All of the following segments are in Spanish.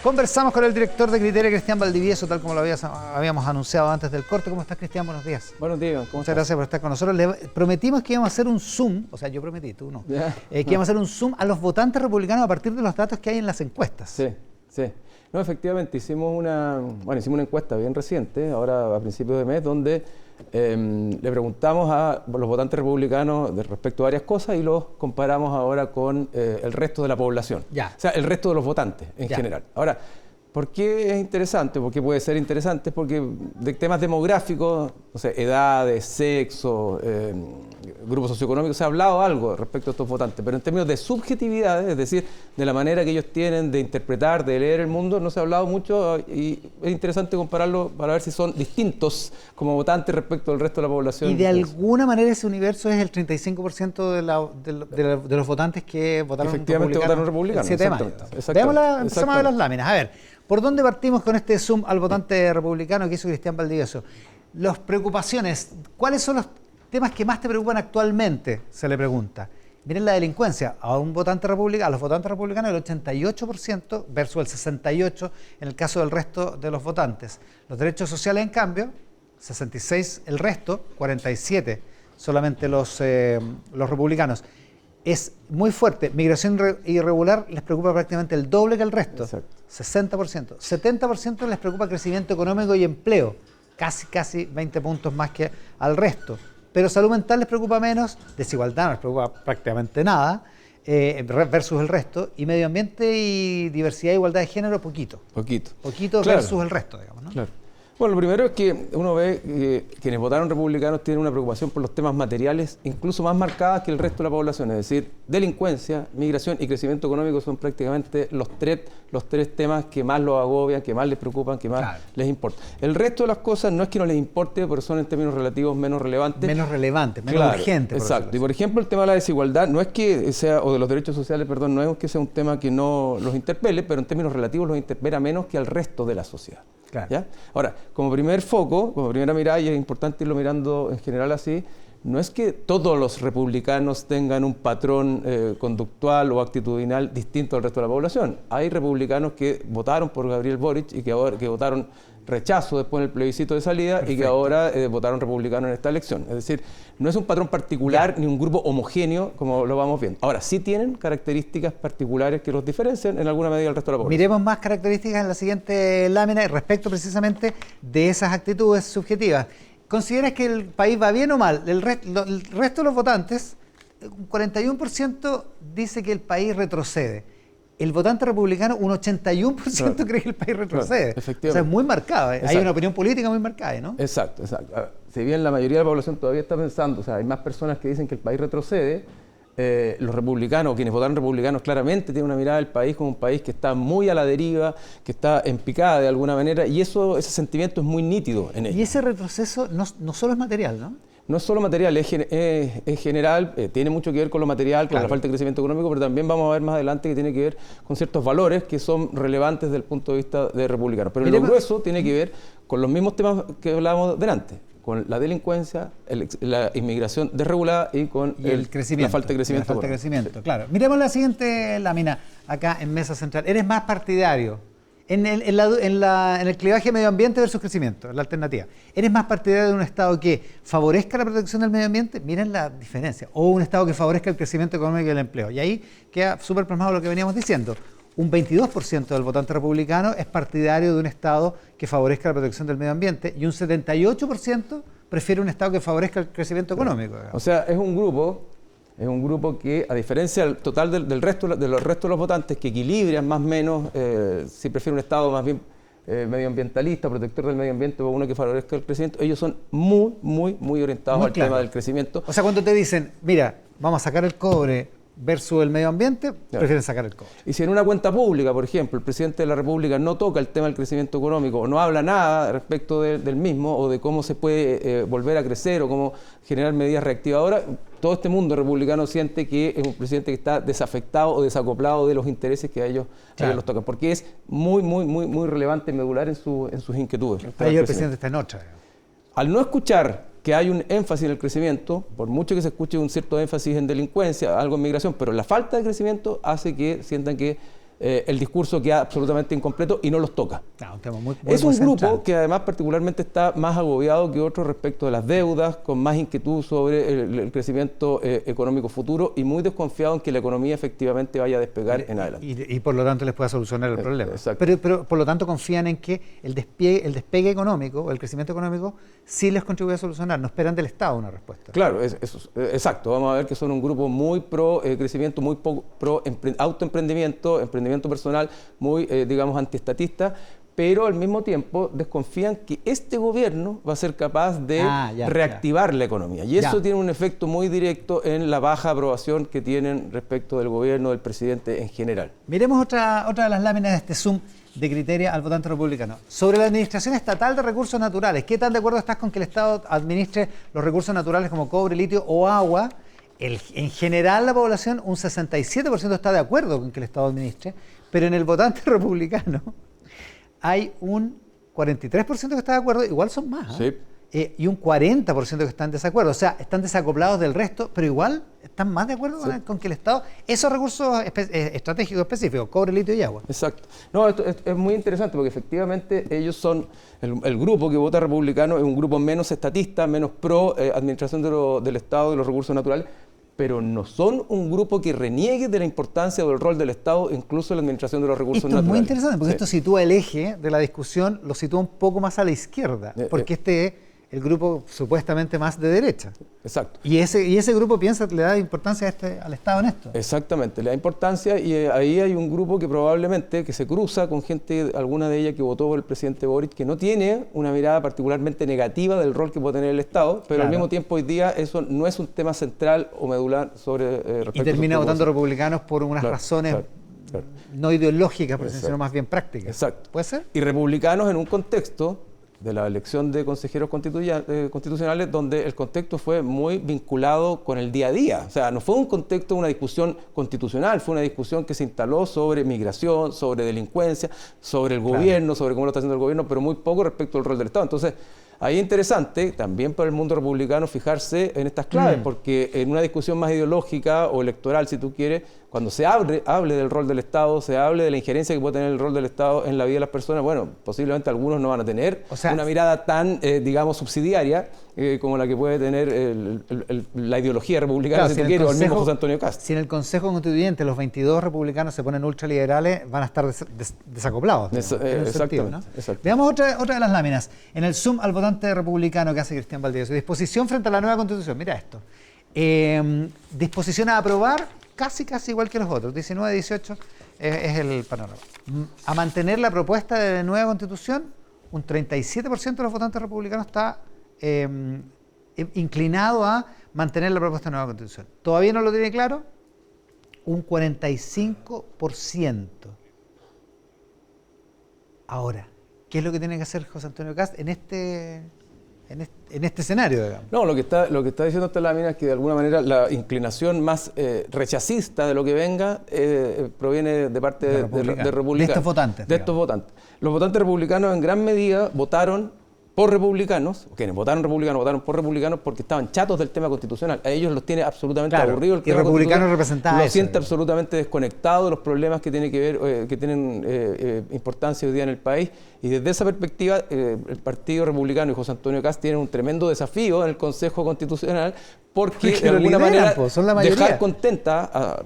Conversamos con el director de Criteria, Cristian Valdivieso, tal como lo habíamos anunciado antes del corte. ¿Cómo estás, Cristian? Buenos días. Buenos días. Muchas gracias por estar con nosotros. Le prometimos que íbamos a hacer un zoom, o sea, yo prometí, tú no, que íbamos a hacer un zoom a los votantes republicanos a partir de los datos que hay en las encuestas. Sí, sí. No, efectivamente, hicimos una encuesta bien reciente, ahora a principios de mes, donde le preguntamos a los votantes republicanos respecto a varias cosas y los comparamos ahora con el resto de la población. Ya. O sea, el resto de los votantes en general. Ahora, ¿por qué es interesante? ¿Por qué puede ser interesante? Porque de temas demográficos, o sea, edades, sexo, grupos socioeconómicos, se ha hablado algo respecto a estos votantes, pero en términos de subjetividades, es decir, de la manera que ellos tienen de interpretar, de leer el mundo, no se ha hablado mucho y es interesante compararlo para ver si son distintos como votantes respecto al resto de la población. Y de alguna manera ese universo es el 35% de los votantes que votaron efectivamente votaron republicanos. Empezamos a ver las láminas. A ver, ¿por dónde partimos con este zoom al votante republicano que hizo Cristian Valdivieso? Las preocupaciones, ¿cuáles son los temas que más te preocupan actualmente? Se le pregunta. Miren la delincuencia, a los votantes republicanos el 88% versus el 68% en el caso del resto de los votantes. Los derechos sociales, en cambio, 66% el resto, 47% solamente los republicanos. Es muy fuerte. Migración irregular les preocupa prácticamente el doble que el resto. Exacto. 60%. 70% les preocupa crecimiento económico y empleo. Casi 20 puntos más que al resto. Pero salud mental les preocupa menos, desigualdad no les preocupa prácticamente nada, versus el resto, y medio ambiente y diversidad e igualdad de género, poquito. Poquito claro. Versus el resto, digamos, ¿no? Claro. Bueno, lo primero es que uno ve que quienes votaron republicanos tienen una preocupación por los temas materiales incluso más marcadas que el resto de la población, es decir, delincuencia, migración y crecimiento económico son prácticamente los tres temas que más los agobian, que más les preocupan, que más les importan. El resto de las cosas no es que no les importe, pero son en términos relativos menos relevantes. Menos urgentes. Exacto. Y por ejemplo, el tema de la desigualdad no es que sea, o de los derechos sociales, perdón, no es que sea un tema que no los interpele, pero en términos relativos los interpela menos que al resto de la sociedad. Claro. ¿Ya? Ahora, como primer foco, como primera mirada, y es importante irlo mirando en general así, no es que todos los republicanos tengan un patrón conductual o actitudinal distinto al resto de la población. Hay republicanos que votaron por Gabriel Boric y que votaron rechazo después en el plebiscito de salida. Perfecto. Y que ahora votaron republicano en esta elección. Es decir, no es un patrón particular ni un grupo homogéneo como lo vamos viendo. Ahora, sí tienen características particulares que los diferencian en alguna medida del resto de la población. Miremos más características en la siguiente lámina respecto precisamente de esas actitudes subjetivas. ¿Consideras que el país va bien o mal? El resto de los votantes, un 41% dice que el país retrocede. El votante republicano, un 81% cree que el país retrocede. Efectivamente. O sea, es muy marcado. Hay una opinión política muy marcada, ¿no? Exacto. Si bien la mayoría de la población todavía está pensando, o sea, hay más personas que dicen que el país retrocede, los republicanos, quienes votaron republicanos, claramente tienen una mirada del país como un país que está muy a la deriva, que está en picada de alguna manera, y ese sentimiento es muy nítido en ellos. Y ese retroceso no solo es material, ¿no? No es solo material, es general, tiene mucho que ver con lo material, con la falta de crecimiento económico, pero también vamos a ver más adelante que tiene que ver con ciertos valores que son relevantes desde el punto de vista de republicanos. Pero lo grueso tiene que ver con los mismos temas que hablábamos delante, con la delincuencia, la inmigración desregulada y con la falta de crecimiento. Claro. Miremos la siguiente lámina acá en Mesa Central. ¿Eres más partidario? En el clivaje medio ambiente versus crecimiento, la alternativa. ¿Eres más partidario de un Estado que favorezca la protección del medio ambiente? Miren la diferencia. O un Estado que favorezca el crecimiento económico y el empleo. Y ahí queda súper plasmado lo que veníamos diciendo. Un 22% del votante republicano es partidario de un Estado que favorezca la protección del medio ambiente y un 78% prefiere un Estado que favorezca el crecimiento económico. O sea, es un grupo que, a diferencia del total del resto de los votantes, que equilibran más o menos, si prefiere un Estado más bien medioambientalista, protector del medio ambiente o uno que favorezca el crecimiento, ellos son muy orientados al tema del crecimiento. O sea, cuando te dicen, mira, vamos a sacar el cobre versus el medio ambiente, prefieren sacar el cobre. Y si en una cuenta pública, por ejemplo, el presidente de la República no toca el tema del crecimiento económico o no habla nada respecto del mismo o de cómo se puede volver a crecer o cómo generar medidas reactivadoras, todo este mundo republicano siente que es un presidente que está desafectado o desacoplado de los intereses que a ellos los tocan, porque es muy relevante y medular en sus inquietudes. Ahí el presidente está en otra. Al no escuchar que hay un énfasis en el crecimiento, por mucho que se escuche un cierto énfasis en delincuencia, algo en migración, pero la falta de crecimiento hace que sientan que el discurso queda absolutamente incompleto y no los toca. Un tema muy es un central. grupo que además particularmente está más agobiado que otros respecto de las deudas, con más inquietud sobre el crecimiento económico futuro y muy desconfiado en que la economía efectivamente vaya a despegar en adelante. Y por lo tanto les pueda solucionar el problema. Exacto. Pero por lo tanto confían en que el despegue económico o el crecimiento económico sí les contribuye a solucionar, no esperan del Estado una respuesta. Claro, exacto. Vamos a ver que son un grupo muy pro crecimiento, muy pro autoemprendimiento, emprendimiento personal, muy, digamos, antiestatista, pero al mismo tiempo desconfían que este gobierno va a ser capaz de reactivar la economía. Y eso tiene un efecto muy directo en la baja aprobación que tienen respecto del gobierno, del presidente en general. Miremos otra de las láminas de este Zoom de Criteria al votante republicano. Sobre la administración estatal de recursos naturales, ¿qué tan de acuerdo estás con que el Estado administre los recursos naturales como cobre, litio o agua? En general la población, un 67% está de acuerdo con que el Estado administre, pero en el votante republicano hay un 43% que está de acuerdo, igual son más, Sí. Y un 40% que están en desacuerdo, o sea, están desacoplados del resto, pero igual están más de acuerdo con que el Estado, esos recursos estratégicos específicos, cobre, litio y agua. Exacto. No, esto es muy interesante porque efectivamente ellos son, el grupo que vota republicano es un grupo menos estatista, menos pro administración del Estado, de los recursos naturales, pero no son un grupo que reniegue de la importancia o del rol del Estado, incluso en la administración de los recursos naturales. Esto es muy interesante porque esto sitúa el eje de la discusión, lo sitúa un poco más a la izquierda, porque este es el grupo supuestamente más de derecha. Exacto. Y ese grupo piensa que le da importancia al Estado en esto. Exactamente, le da importancia y ahí hay un grupo que probablemente que se cruza con gente, alguna de ellas que votó por el presidente Boric, que no tiene una mirada particularmente negativa del rol que puede tener el Estado, pero al mismo tiempo hoy día eso no es un tema central o medular sobre respecto. Y termina votando republicanos por unas razones no ideológicas, sino más bien prácticas. Exacto. ¿Puede ser? Y republicanos en un contexto de la elección de consejeros constitucionales donde el contexto fue muy vinculado con el día a día. O sea, no fue un contexto, una discusión constitucional, fue una discusión que se instaló sobre migración, sobre delincuencia, sobre el gobierno, sobre cómo lo está haciendo el gobierno, pero muy poco respecto al rol del Estado. Entonces, ahí es interesante también para el mundo republicano fijarse en estas claves, porque en una discusión más ideológica o electoral, si tú quieres, cuando se hable del rol del Estado, se hable de la injerencia que puede tener el rol del Estado en la vida de las personas, bueno, posiblemente algunos no van a tener una mirada tan, digamos, subsidiaria como la que puede tener la ideología republicana, si tú quieres, o el mismo José Antonio Kast. Si en el Consejo Constituyente los 22 republicanos se ponen ultraliberales, van a estar desacoplados. Exactamente, ¿no? exacto. Veamos otra de las láminas. En el Zoom al votante republicano que hace Cristian Valdivieso. Disposición frente a la nueva Constitución. Mira esto. Disposición a aprobar casi igual que los otros. 19, 18 es el panorama. A mantener la propuesta de nueva Constitución, un 37% de los votantes republicanos está inclinado a mantener la propuesta de nueva Constitución. ¿Todavía no lo tiene claro? Un 45%. Ahora, ¿qué es lo que tiene que hacer José Antonio Kast en este escenario, digamos? No, lo que está diciendo esta lámina es que de alguna manera la inclinación más rechacista de lo que venga proviene de parte de republicanos. De estos votantes. De estos votantes. Los votantes republicanos en gran medida votaron por republicanos, quienes votaron por republicanos porque estaban chatos del tema constitucional. A ellos los tiene absolutamente aburrido el tema constitucional. Y republicanos representaban eso. Lo siente absolutamente desconectado de los problemas que tienen que ver, que tienen importancia hoy día en el país. Y desde esa perspectiva, el Partido Republicano y José Antonio Kast tienen un tremendo desafío en el Consejo Constitucional porque de alguna manera dejar contenta a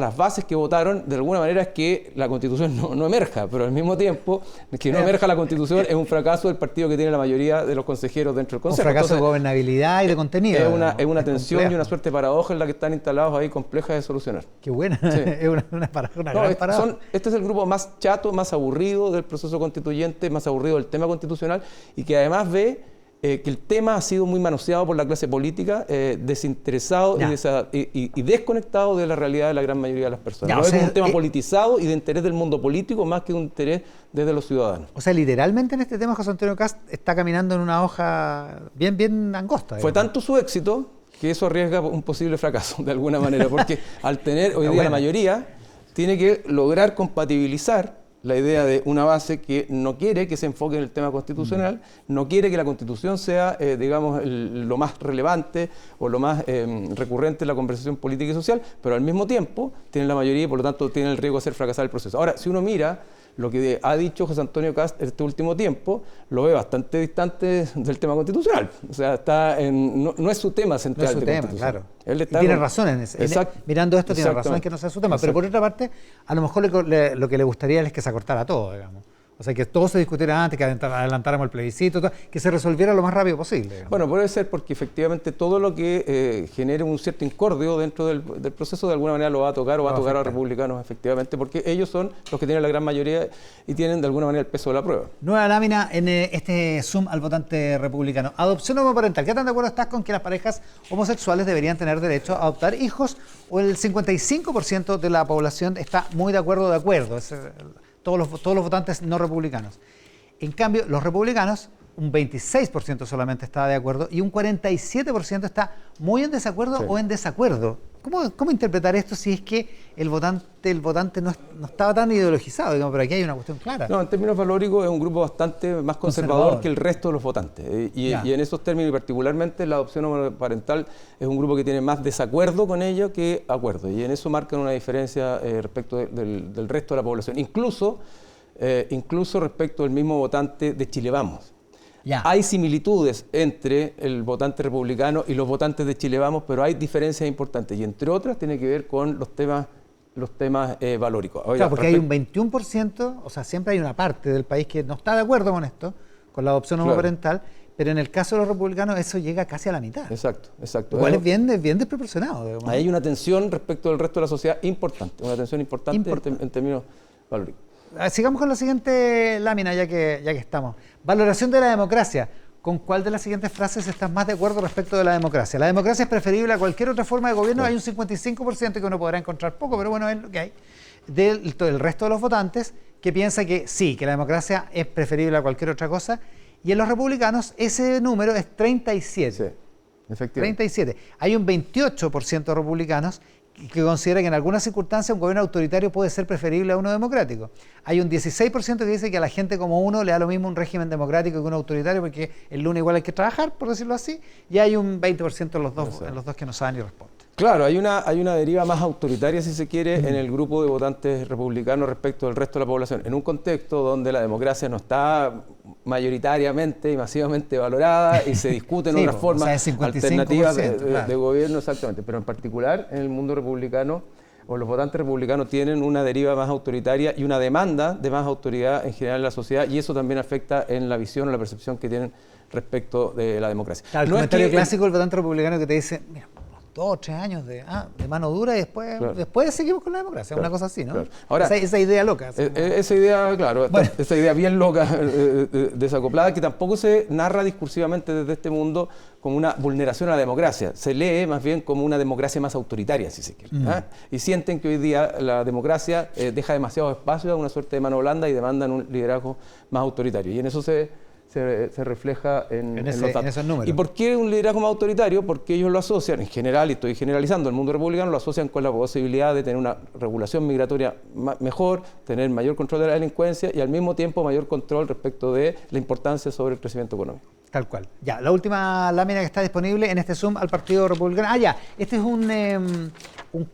las bases que votaron, de alguna manera es que la Constitución no emerja, pero al mismo tiempo que no emerja la Constitución es un fracaso del partido que tiene la mayoría de los consejeros dentro del Consejo. Un fracaso de gobernabilidad y de contenido. Es una tensión y una suerte de paradoja en la que están instalados ahí, complejas de solucionar. Qué buena, sí. Es una gran paradoja. Este es el grupo más chato, más aburrido del proceso constituyente, más aburrido del tema constitucional y que además ve que el tema ha sido muy manoseado por la clase política, desinteresado y desconectado de la realidad de la gran mayoría de las personas. Es un tema politizado y de interés del mundo político más que un interés desde los ciudadanos. O sea, literalmente en este tema José Antonio Kast está caminando en una hoja bien angosta. Fue tanto su éxito que eso arriesga un posible fracaso, de alguna manera, porque al tener hoy día la mayoría, tiene que lograr compatibilizar la idea de una base que no quiere que se enfoque en el tema constitucional, no quiere que la Constitución sea, digamos, lo más relevante o lo más recurrente en la conversación política y social, pero al mismo tiempo tienen la mayoría y por lo tanto tienen el riesgo de hacer fracasar el proceso. Ahora, si uno mira lo que ha dicho José Antonio Kast este último tiempo, lo ve bastante distante del tema constitucional. O sea, no es su tema central. No es su tema, claro. Él y tiene razón en eso. Mirando esto, tiene razón en que no sea su tema. Pero por otra parte, a lo mejor lo que le gustaría es que se acortara todo, digamos. O sea, que todo se discutiera antes, que adelantáramos el plebiscito, que se resolviera lo más rápido posible, digamos. Bueno, puede ser porque efectivamente todo lo que genere un cierto incordio dentro del proceso de alguna manera lo va a tocar o va a tocar a los republicanos, efectivamente, porque ellos son los que tienen la gran mayoría y tienen de alguna manera el peso de la prueba. Nueva lámina en este Zoom al votante republicano. Adopción homoparental. ¿Qué tan de acuerdo estás con que las parejas homosexuales deberían tener derecho a adoptar hijos? ¿O el 55% de la población está muy de acuerdo? Todos los votantes no republicanos. En cambio, los republicanos, un 26% solamente está de acuerdo y un 47% está muy en desacuerdo o en desacuerdo. ¿Cómo interpretar esto si es que el votante no estaba tan ideologizado? Digamos, pero aquí hay una cuestión clara. No, en términos valóricos es un grupo bastante más conservador que el resto de los votantes. Y en esos términos, y particularmente la adopción homoparental, es un grupo que tiene más desacuerdo con ello que acuerdo. Y en eso marcan una diferencia respecto del resto de la población. Incluso respecto del mismo votante de Chile Vamos. Hay similitudes entre el votante republicano y los votantes de Chile Vamos, pero hay diferencias importantes y entre otras tiene que ver con los temas valóricos. Claro, porque hay un 21%, o sea, siempre hay una parte del país que no está de acuerdo con esto, con la adopción homoparental, pero en el caso de los republicanos eso llega casi a la mitad. Exacto. Igual es bien desproporcionado. Digamos. Hay una tensión respecto del resto de la sociedad importante, en términos valóricos. Sigamos con la siguiente lámina, ya que estamos. Valoración de la democracia. ¿Con cuál de las siguientes frases estás más de acuerdo respecto de la democracia? La democracia es preferible a cualquier otra forma de gobierno. Hay un 55% que uno podrá encontrar poco, pero bueno, es lo que hay. Del resto de los votantes que piensa que sí, que la democracia es preferible a cualquier otra cosa. Y en los republicanos ese número es 37. Sí, efectivamente. 37. Hay un 28% de republicanos que considera que en algunas circunstancias un gobierno autoritario puede ser preferible a uno democrático. Hay un 16% que dice que a la gente como uno le da lo mismo un régimen democrático que un autoritario porque el lunes igual hay que trabajar, por decirlo así, y hay un 20% en los dos que no saben y responden. Claro, hay una deriva más autoritaria, si se quiere, en el grupo de votantes republicanos respecto del resto de la población, en un contexto donde la democracia no está mayoritariamente y masivamente valorada y se discuten otras formas alternativas de gobierno, exactamente, pero en particular en el mundo republicano o los votantes republicanos tienen una deriva más autoritaria y una demanda de más autoridad en general en la sociedad y eso también afecta en la visión o la percepción que tienen respecto de la democracia. Claro, el comentario clásico del votante republicano que te dice, mira, 2 o 3 años de mano dura y después seguimos con la democracia, una cosa así, ¿no? Claro. Ahora, esa idea loca. Esa idea, claro, esa idea bien loca, desacoplada, que tampoco se narra discursivamente desde este mundo como una vulneración a la democracia. Se lee más bien como una democracia más autoritaria, si se quiere. Y sienten que hoy día la democracia deja demasiado espacio a una suerte de mano blanda y demandan un liderazgo más autoritario. Y en eso se refleja en esos números. ¿Y por qué un liderazgo más autoritario? Porque ellos lo asocian, en general, y estoy generalizando, el mundo republicano lo asocian con la posibilidad de tener una regulación migratoria mejor, tener mayor control de la delincuencia y al mismo tiempo mayor control respecto de la importancia sobre el crecimiento económico. Tal cual. Ya, la última lámina que está disponible en este Zoom al Partido Republicano. Este es un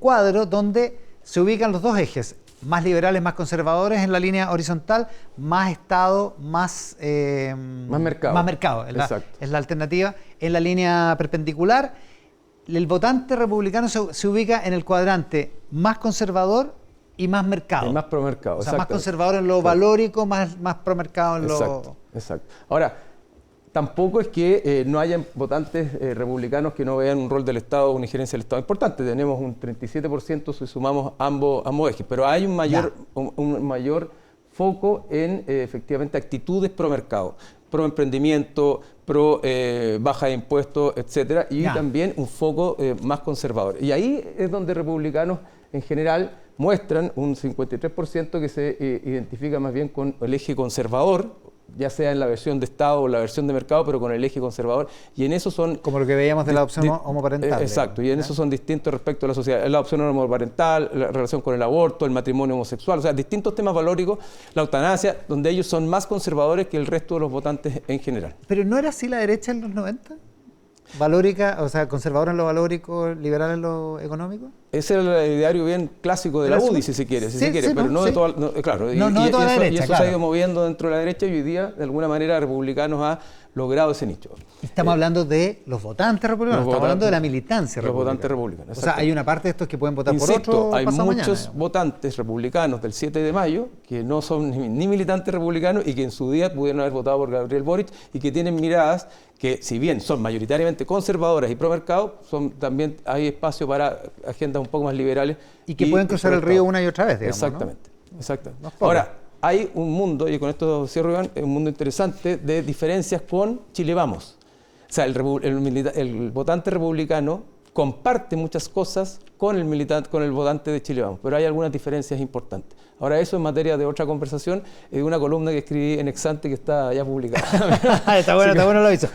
cuadro donde se ubican los dos ejes. Más liberales, más conservadores en la línea horizontal, más Estado, más mercado. Más mercado, es la alternativa. En la línea perpendicular, el votante republicano se ubica en el cuadrante más conservador y más mercado. Y más promercado. O sea, más conservador en lo valórico, más promercado en lo... Exacto. Ahora, tampoco es que no hayan votantes republicanos que no vean un rol del Estado o una injerencia del Estado importante. Tenemos un 37% si sumamos ambos ejes, pero hay un mayor foco en efectivamente actitudes pro mercado, pro emprendimiento, pro baja de impuestos, etcétera, y también un foco más conservador. Y ahí es donde republicanos en general muestran un 53% que se identifica más bien con el eje conservador ya sea en la versión de Estado o la versión de mercado, pero con el eje conservador. Y en eso son... Como lo que veíamos de la opción homoparental. Exacto, y en eso son distintos respecto a la sociedad. La opción homoparental, la relación con el aborto, el matrimonio homosexual, o sea, distintos temas valóricos, la eutanasia, donde ellos son más conservadores que el resto de los votantes en general. ¿Pero no era así la derecha en los 90? ¿Valórica, o sea, conservadora en lo valórico, liberal en lo económico? Ese era el ideario bien clásico de la UDI, si se quiere, pero no de toda, claro, de toda la derecha, y eso se ha ido moviendo dentro de la derecha y hoy día, de alguna manera, Republicanos ha logrado ese nicho. Estamos hablando de los votantes republicanos, estamos hablando de la militancia republicana. Los votantes republicanos. O sea, hay una parte de estos que pueden votar por otro. Hay muchos mañana, votantes republicanos del 7 de mayo que no son ni militantes republicanos y que en su día pudieron haber votado por Gabriel Boric y que tienen miradas que, si bien son mayoritariamente conservadoras y pro mercado, también hay espacio para agendas un poco más liberales. Y que pueden cruzar el río una y otra vez, digamos. Exactamente, ¿no? exactamente. Ahora, hay un mundo, y con esto cierro, Iván, un mundo interesante de diferencias con Chile Vamos. O sea, el votante republicano comparte muchas cosas con el votante de Chile Vamos, pero hay algunas diferencias importantes. Ahora, eso es materia de otra conversación, de una columna que escribí en Exante que está ya publicada. Está bueno lo hizo.